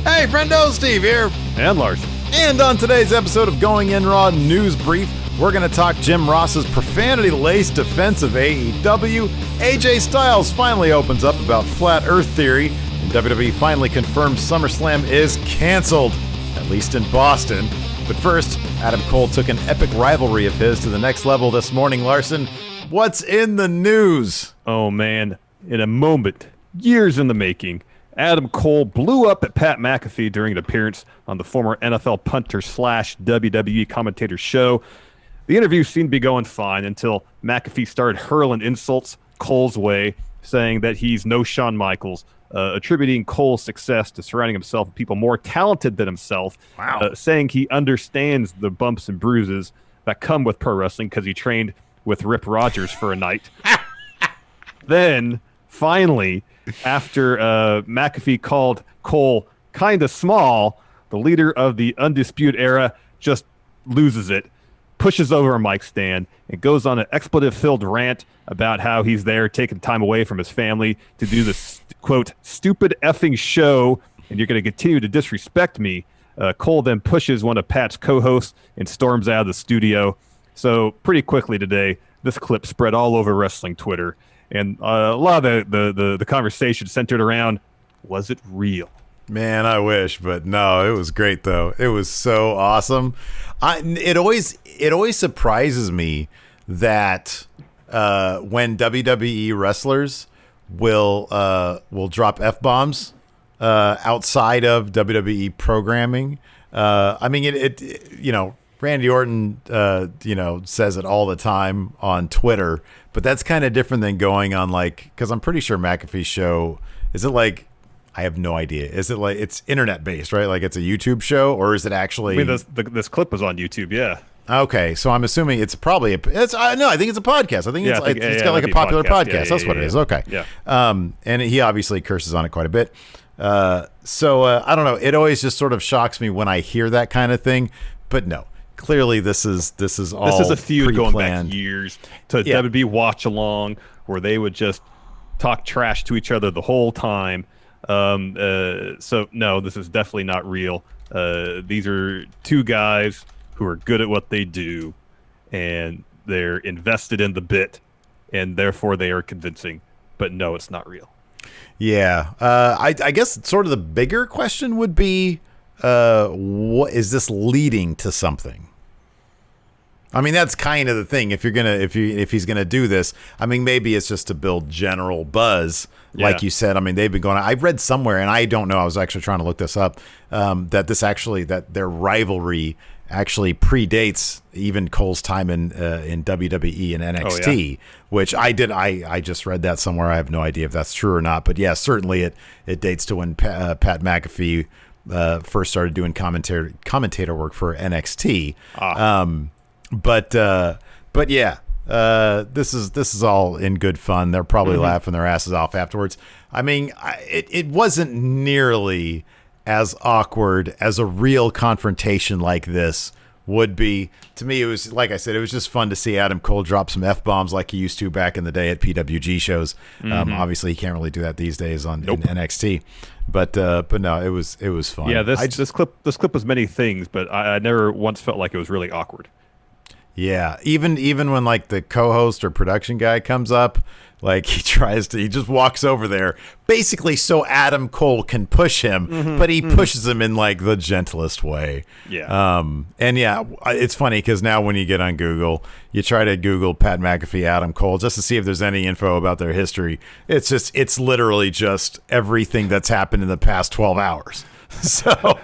Hey, friendo, Steve here. And Larson. And on today's episode of Going In Raw News Brief, we're going to talk Jim Ross's profanity-laced defense of AEW. AJ Styles finally opens up about Flat Earth Theory. And WWE finally confirms SummerSlam is canceled, at least in Boston. But first, Adam Cole took an epic rivalry of his to the next level this morning. Larson, what's in the news? Oh, man. In a moment, years in the making, Adam Cole blew up at Pat McAfee during an appearance on the former NFL punter / WWE commentator show. The interview seemed to be going fine until McAfee started hurling insults Cole's way, saying that he's no Shawn Michaels, attributing Cole's success to surrounding himself with people more talented than himself, saying he understands the bumps and bruises that come with pro wrestling because he trained with Rip Rogers for a night. Then, finally, after McAfee called Cole kind of small, the leader of the Undisputed Era just loses it, pushes over a mic stand, and goes on an expletive-filled rant about how he's there taking time away from his family to do this, quote, stupid effing show, and you're going to continue to disrespect me. Cole then pushes one of Pat's co-hosts and storms out of the studio. So pretty quickly today, this clip spread all over wrestling Twitter. And a lot of the conversation centered around, was it real? Man, I wish, but no, it was great though. It was so awesome. It always surprises me that when WWE wrestlers will drop F-bombs outside of WWE programming. I mean, it Randy Orton says it all the time on Twitter. But that's kind of different than going on, like, because I'm pretty sure McAfee's show, is it like, I have no idea. Is it like, it's internet based, right? Like it's a YouTube show, or is it actually? I mean, this clip was on YouTube, yeah. Okay, so I'm assuming it's probably I think it's a podcast. I think it's got like a popular podcast. That's what it is. Okay. Yeah. And he obviously curses on it quite a bit. So I don't know. It always just sort of shocks me when I hear that kind of thing. But no. Clearly, this is all. This is a feud pre-planned. going back years to WB watch along, where they would just talk trash to each other the whole time. So no, this is definitely not real. These are two guys who are good at what they do, and they're invested in the bit, and therefore they are convincing. But no, it's not real. Yeah, I guess sort of the bigger question would be, what is this leading to something? I mean, that's kind of the thing. If he's gonna do this, I mean, maybe it's just to build general buzz, like you said. I mean, they've been going. I've read somewhere, and I don't know. I was actually trying to look this up. That their rivalry actually predates even Cole's time in WWE and NXT, which I did. I just read that somewhere. I have no idea if that's true or not. But yeah, certainly it dates to when Pat McAfee first started doing commentator work for NXT. But yeah, this is all in good fun. They're probably laughing their asses off afterwards. I mean, it wasn't nearly as awkward as a real confrontation like this would be. To me, it was, like I said, it was just fun to see Adam Cole drop some F-bombs like he used to back in the day at PWG shows. Obviously, he can't really do that these days in NXT. But no, it was fun. Yeah, this clip was many things, but I never once felt like it was really awkward. Yeah, even when like the co-host or production guy comes up, like he just walks over there basically so Adam Cole can push him, but he pushes him in like the gentlest way. Yeah. And yeah, it's funny because now when you get on Google, you try to Google Pat McAfee, Adam Cole, just to see if there's any info about their history. It's literally just everything that's happened in the past 12 hours. So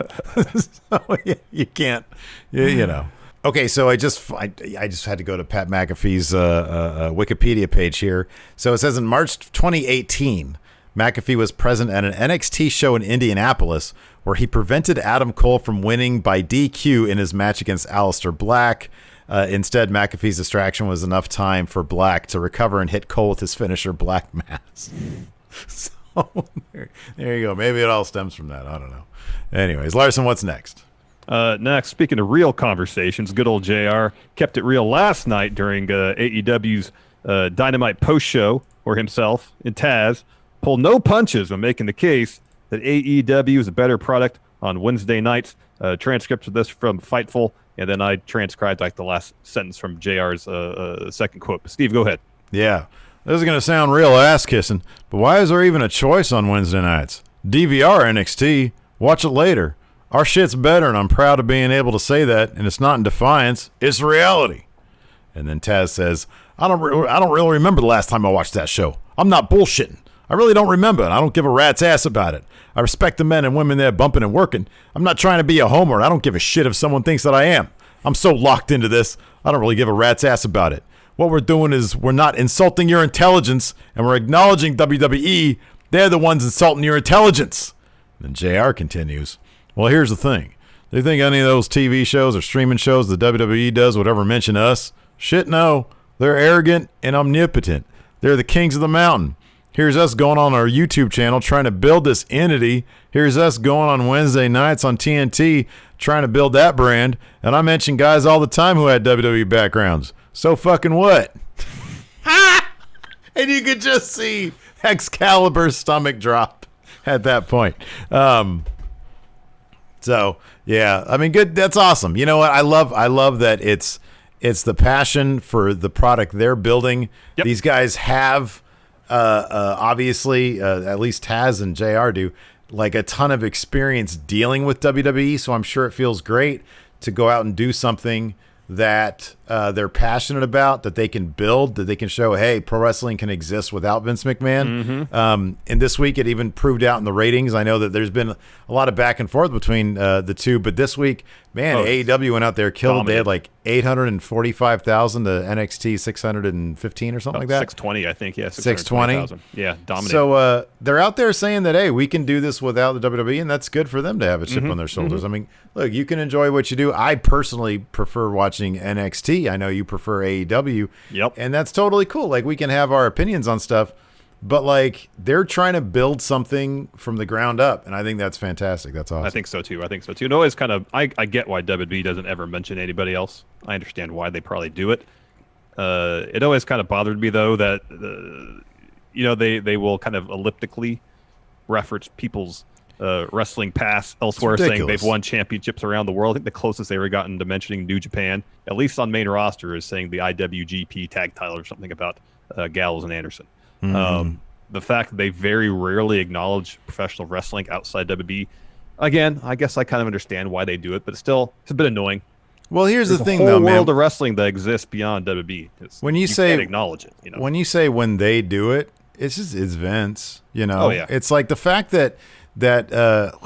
yeah, you can't, you know. Okay, so I just had to go to Pat McAfee's Wikipedia page here. So it says in March 2018, McAfee was present at an NXT show in Indianapolis where he prevented Adam Cole from winning by DQ in his match against Aleister Black. Instead, McAfee's distraction was enough time for Black to recover and hit Cole with his finisher, Black Mass. So there you go. Maybe it all stems from that. I don't know. Anyways, Larson, what's next? Next, speaking of real conversations, good old JR kept it real last night during AEW's Dynamite post-show, where himself and Taz pulled no punches when making the case that AEW is a better product on Wednesday nights. Transcripts of this from Fightful, and then I transcribed like the last sentence from JR's second quote. Steve, go ahead. Yeah. This is going to sound real ass-kissing, but why is there even a choice on Wednesday nights? DVR NXT. Watch it later. Our shit's better, and I'm proud of being able to say that, and it's not in defiance. It's reality. And then Taz says, I don't really remember the last time I watched that show. I'm not bullshitting. I really don't remember, and I don't give a rat's ass about it. I respect the men and women there bumping and working. I'm not trying to be a homer. I don't give a shit if someone thinks that I am. I'm so locked into this, I don't really give a rat's ass about it. What we're doing is we're not insulting your intelligence, and we're acknowledging WWE. They're the ones insulting your intelligence. Then JR continues, well, here's the thing. Do you think any of those TV shows or streaming shows the WWE does would ever mention us? Shit, no. They're arrogant and omnipotent. They're the kings of the mountain. Here's us going on our YouTube channel trying to build this entity. Here's us going on Wednesday nights on TNT trying to build that brand. And I mention guys all the time who had WWE backgrounds. So fucking what? And you could just see Excalibur's stomach drop at that point. So yeah, I mean, good. That's awesome. You know what? I love that it's the passion for the product they're building. Yep. These guys have, obviously, at least Taz and JR do, like a ton of experience dealing with WWE. So I'm sure it feels great to go out and do something that they're passionate about, that they can build, that they can show, hey, pro wrestling can exist without Vince McMahon. Mm-hmm. And this week it even proved out in the ratings. I know that there's been a lot of back and forth between the two, but this week, man, AEW went out there, killed. They had like 845,000 to NXT 615 or something like that. 620, I think. Yeah, 620. Yeah, dominating. So they're out there saying that, hey, we can do this without the WWE, and that's good for them to have a chip on their shoulders. I mean, look, you can enjoy what you do. I personally prefer watching NXT. I know you prefer AEW. Yep. And that's totally cool. Like, we can have our opinions on stuff, but like, they're trying to build something from the ground up, and I think that's fantastic. That's awesome. I think so too. It always kind of, I get why WWE doesn't ever mention anybody else. I understand why they probably do it. It always kind of bothered me though that they will kind of elliptically reference people's wrestling past elsewhere, saying they've won championships around the world. I think the closest they ever gotten to mentioning New Japan, at least on main roster, is saying the IWGP tag title or something about Gallows and Anderson. The fact that they very rarely acknowledge professional wrestling outside WWE, again, I guess I kind of understand why they do it, but it's a bit annoying. Well, here's the thing, though, man. man. World of wrestling that exists beyond WWE. When you say can't acknowledge it, when you say when they do it, it's Vince. You know, oh, yeah. It's like the fact that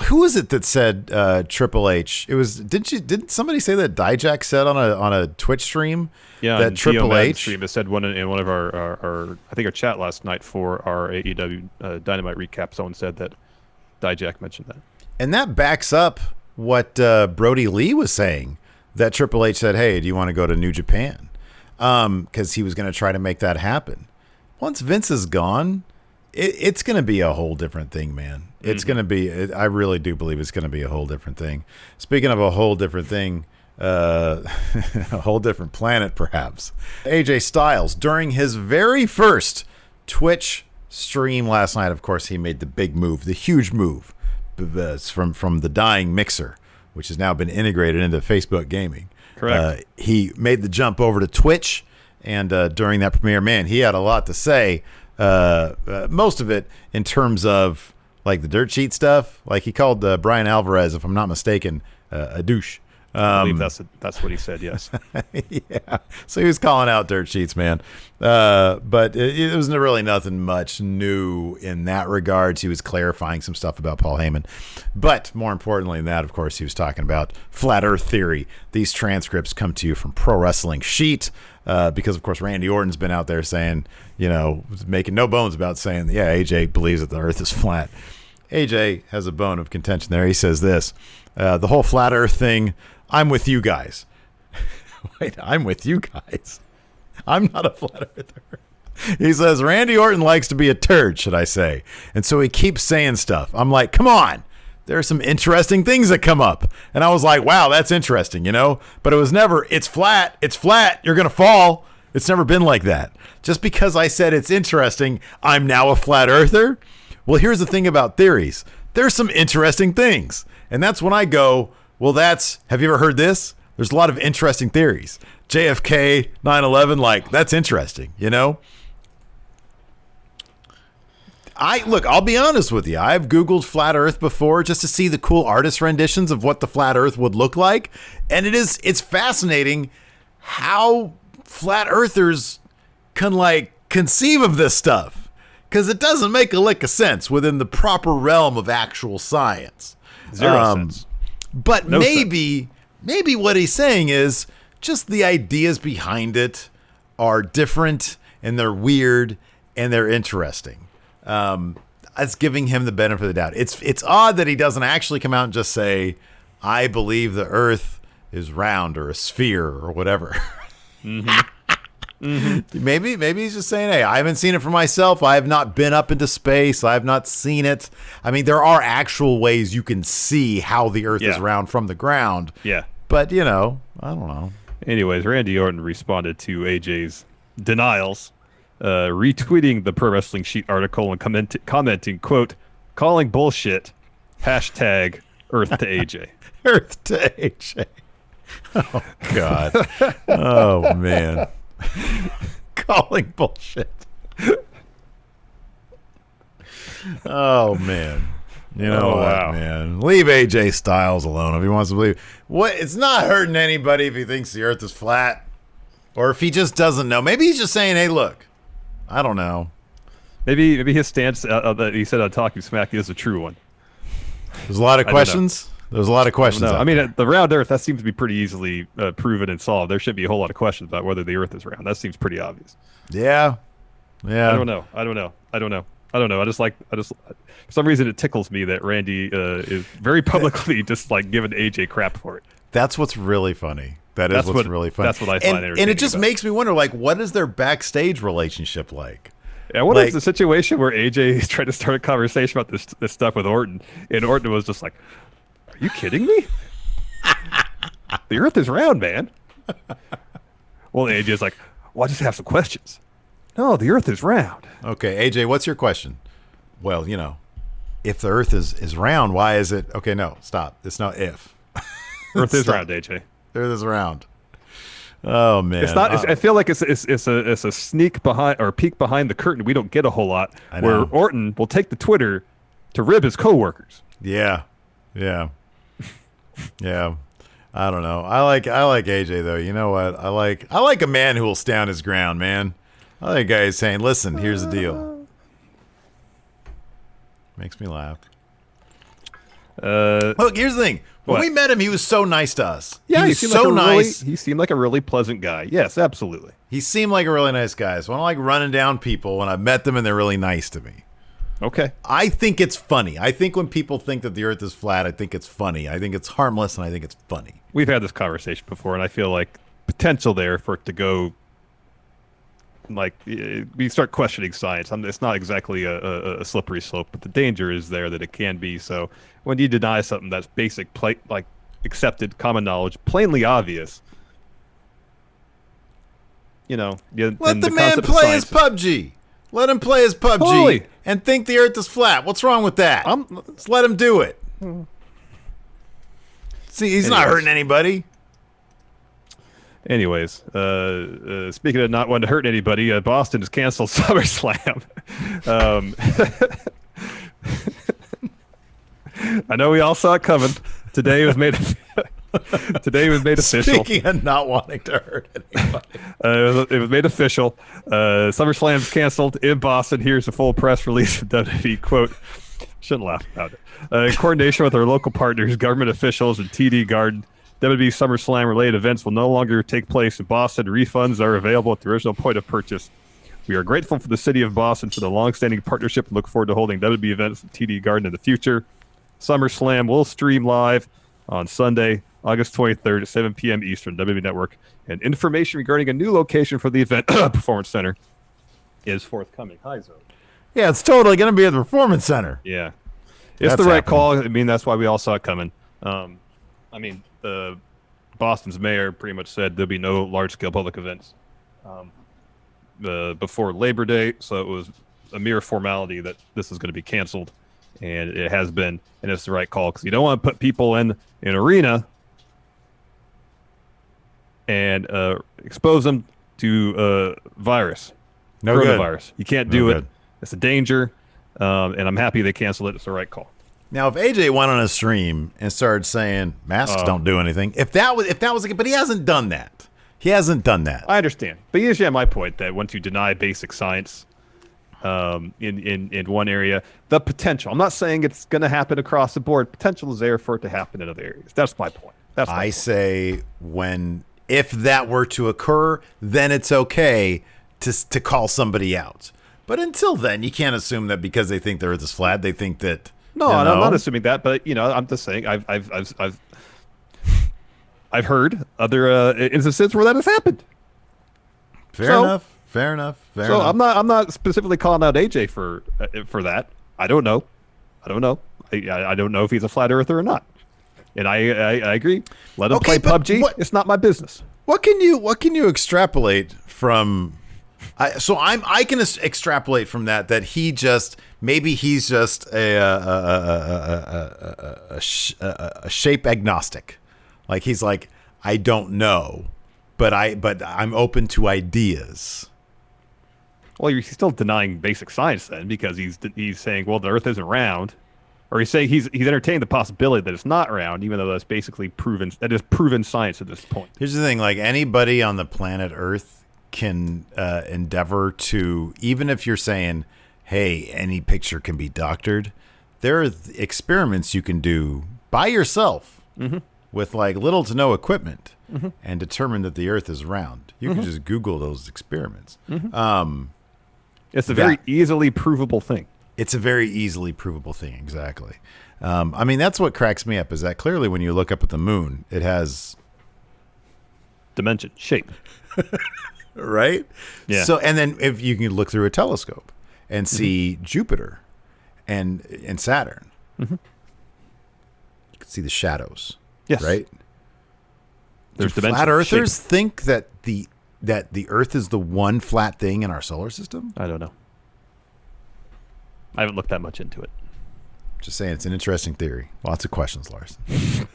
who was it that said Triple H? It was didn't somebody say that Dijak said on a Twitch stream? Yeah, that Triple H stream. It said in one of our I think our chat last night for our AEW Dynamite recap. Someone said that Dijak mentioned that, and that backs up what Brody Lee was saying. That Triple H said, "Hey, do you want to go to New Japan?" Because he was going to try to make that happen. Once Vince is gone, it's going to be a whole different thing, man. It's going to be. I really do believe it's going to be a whole different thing. Speaking of a whole different thing, a whole different planet, perhaps. AJ Styles, during his very first Twitch stream last night, of course, he made the big move, the huge move, from the dying Mixer, which has now been integrated into Facebook gaming. Correct. He made the jump over to Twitch, and during that premiere, man, he had a lot to say. Most of it in terms of like the dirt sheet stuff. Like, he called Brian Alvarez, if I'm not mistaken, a douche. I believe that's what he said. Yes. Yeah. So he was calling out dirt sheets, man. But it was really nothing much new in that regards. He was clarifying some stuff about Paul Heyman. But more importantly than that, of course, he was talking about Flat Earth Theory. These transcripts come to you from Pro Wrestling Sheet, because, of course, Randy Orton's been out there saying, making no bones about saying, yeah, AJ believes that the Earth is flat. AJ has a bone of contention there. He says this, the whole Flat Earth thing, I'm with you guys. Wait, I'm with you guys. I'm not a flat earther. He says, Randy Orton likes to be a turd, should I say. And so he keeps saying stuff. I'm like, come on. There are some interesting things that come up. And I was like, wow, that's interesting, But it was never, it's flat, you're going to fall. It's never been like that. Just because I said it's interesting, I'm now a flat earther. Well, here's the thing about theories. There's some interesting things. And that's when I go, well, have you ever heard this? There's a lot of interesting theories. JFK, 9/11, like, that's interesting, you know? I'll be honest with you. I've Googled flat Earth before just to see the cool artist renditions of what the flat Earth would look like. And it's fascinating how flat earthers can conceive of this stuff, because it doesn't make a lick of sense within the proper realm of actual science. Zero sense. But no maybe what he's saying is just the ideas behind it are different and they're weird and they're interesting. That's giving him the benefit of the doubt. It's odd that he doesn't actually come out and just say, I believe the Earth is round or a sphere or whatever. Maybe he's just saying, hey, I haven't seen it for myself. I have not been up into space. I have not seen it. I mean, there are actual ways you can see how the Earth is round from the ground. Yeah. But, I don't know. Anyways, Randy Orton responded to AJ's denials, retweeting the Pro Wrestling Sheet article and commenting, quote, calling bullshit, hashtag Earth to AJ. Earth to AJ. Oh, God. Oh, man. Calling bullshit. Oh, man. You know what, man? Leave AJ Styles alone if he wants to believe. It's not hurting anybody if he thinks the Earth is flat. Or if he just doesn't know. Maybe he's just saying, hey, look, I don't know. Maybe his stance that he said on Talking Smack is a true one. There's a lot of questions. There's a lot of questions. I mean, the round Earth, that seems to be pretty easily proven and solved. There should be a whole lot of questions about whether the Earth is round. That seems pretty obvious. Yeah. I don't know. I just for some reason it tickles me that Randy is very publicly just giving AJ crap for it. That's what's really funny. That's what's really funny. That's what I find entertaining. And it just makes me wonder, what is their backstage relationship like? Yeah, what is the situation where AJ is trying to start a conversation about this stuff with Orton, and Orton was just like, "Are you kidding me? The Earth is round, man." Well, AJ's like, "Well, I just have some questions." No, the Earth is round. Okay, AJ, what's your question? Well, if the Earth is round, why is it? Okay, no, stop. It's not if. Earth is round, AJ. Earth is round. Oh man, it's not. I feel like it's a sneak behind or peek behind the curtain. We don't get a whole lot. Where Orton will take the Twitter to rib his coworkers. Yeah. I don't know. I like AJ though. You know what? I like a man who will stand his ground, man. I like a guy who's saying, "Listen, here's the deal." Makes me laugh. Look, here's the thing. When we met him, he was so nice to us. Yeah, he was so nice. He seemed like a really pleasant guy. Yes, absolutely. He seemed like a really nice guy. So I don't like running down people when I've met them and they're really nice to me. Okay. I think it's funny. I think when people think that the Earth is flat, I think it's funny. I think it's harmless, and I think it's funny. We've had this conversation before, and I feel like potential there for it to go, we start questioning science. It's not exactly a slippery slope, but the danger is there that it can be. So when you deny something that's basic, accepted, common knowledge, plainly obvious, let the man play his PUBG. Let him play his PUBG and think the Earth is flat. What's wrong with that? Just let him do it. See, he's not hurting anybody. Anyways, speaking of not wanting to hurt anybody, Boston has canceled SummerSlam. I know we all saw it coming. Today was made official. Speaking of not wanting to hurt anybody. It was made official. SummerSlam's canceled in Boston. Here's a full press release from WWE. Quote, shouldn't laugh about it. In coordination with our local partners, government officials, and TD Garden, WWE SummerSlam related events will no longer take place in Boston. Refunds are available at the original point of purchase. We are grateful for the city of Boston for the long-standing partnership and look forward to holding WWE events at TD Garden in the future. SummerSlam will stream live on Sunday, August 23rd at 7 p.m. Eastern, WWE Network. And information regarding a new location for the event, Performance Center, is forthcoming. Hi, Zoe. Yeah, it's totally going to be at the Performance Center. Yeah. It's the right call. I mean, that's why we all saw it coming. Boston's mayor pretty much said there'll be no large-scale public events before Labor Day, so it was a mere formality that this is going to be canceled. and it has been, and it's the right call because you don't want to put people in an arena and expose them to virus. No coronavirus. good. You can't No do it. good. It's a danger, and I'm happy they canceled it. It's the right call. Now, if AJ went on a stream and started saying masks don't do anything, if that was but he hasn't done that. He hasn't done that. I understand, but you understand my point that once you deny basic science in one area, the potential. I'm not saying it's going to happen across the board. Potential is there for it to happen in other areas. That's my point. I say if that were to occur, then it's okay to call somebody out. But until then, you can't assume that because they think the Earth is flat, they think that. No, I'm not assuming that. But I'm just saying I've heard other instances where that has happened. Fair enough. I'm not specifically calling out AJ for that. I don't know. I don't know if he's a flat earther or not. And I agree. Let him play PUBG. It's not my business. What can you extrapolate from? I can extrapolate from that he's just a shape agnostic. Like he's like, I don't know, but I'm open to ideas. Well, you're still denying basic science then, because he's saying, well, the Earth isn't round, or he's saying he's entertained the possibility that it's not round, even though that's basically proven science at this point. Here's the thing: like anybody on the planet Earth can endeavor to, even if you're saying, hey, any picture can be doctored, there are experiments you can do by yourself with like little to no equipment and determine that the Earth is round. You can just Google those experiments. It's a very easily provable thing. It's a very easily provable thing, exactly. I mean, that's what cracks me up, is that clearly when you look up at the moon, it has dimension, shape. Right? Yeah. So, and then if you can look through a telescope and see Jupiter and Saturn, you can see the shadows. Yes. Right? There's Do dimension. flat earthers shape. think that the Earth is the one flat thing in our solar system? I don't know. I haven't looked that much into it. Just saying, it's an interesting theory. Lots of questions, Larson.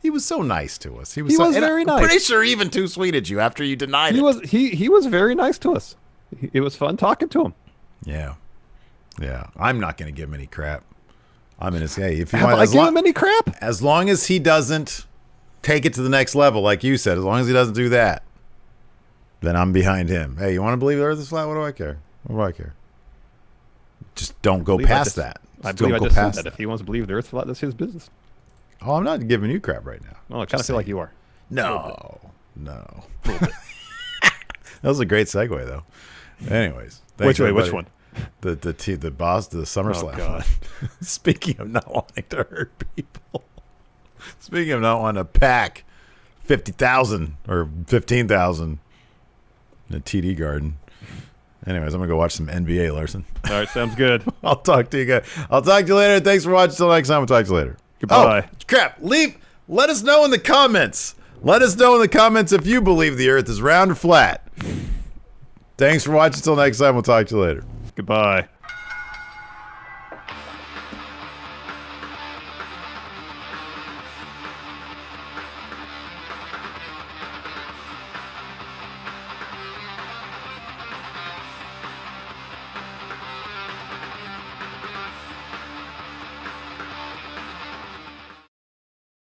He was so nice to us. He was very nice. I'm pretty sure even too sweet at you after you denied it. He was very nice to us. It was fun talking to him. Yeah. I'm not going to give him any crap. I'm going to say, if you Have want, I give him any crap? as long as he doesn't take it to the next level, like you said, as long as he doesn't do that, then I'm behind him. Hey, you want to believe the Earth is flat? What do I care? What do I care? Just don't go past that. I Just believe don't I go just said past that. If he wants to believe the Earth's flat, that's his business. Oh, I'm not giving you crap right now. Oh, I kind of feel like you are. No. That was a great segue, though. Anyways, Which way? everybody. Which one? The boss, the SummerSlam. Oh, God. Speaking of not wanting to hurt people. Speaking of not wanting to pack 50,000 or 15,000 in a TD Garden. Anyways, I'm going to go watch some NBA, Larson. All right, sounds good. I'll talk to you guys. I'll talk to you later. Thanks for watching. Till next time. I'll talk to you later. Goodbye. Oh, crap. Let us know in the comments. Let us know in the comments if you believe the Earth is round or flat. Thanks for watching. Till next time. We'll talk to you later. Goodbye.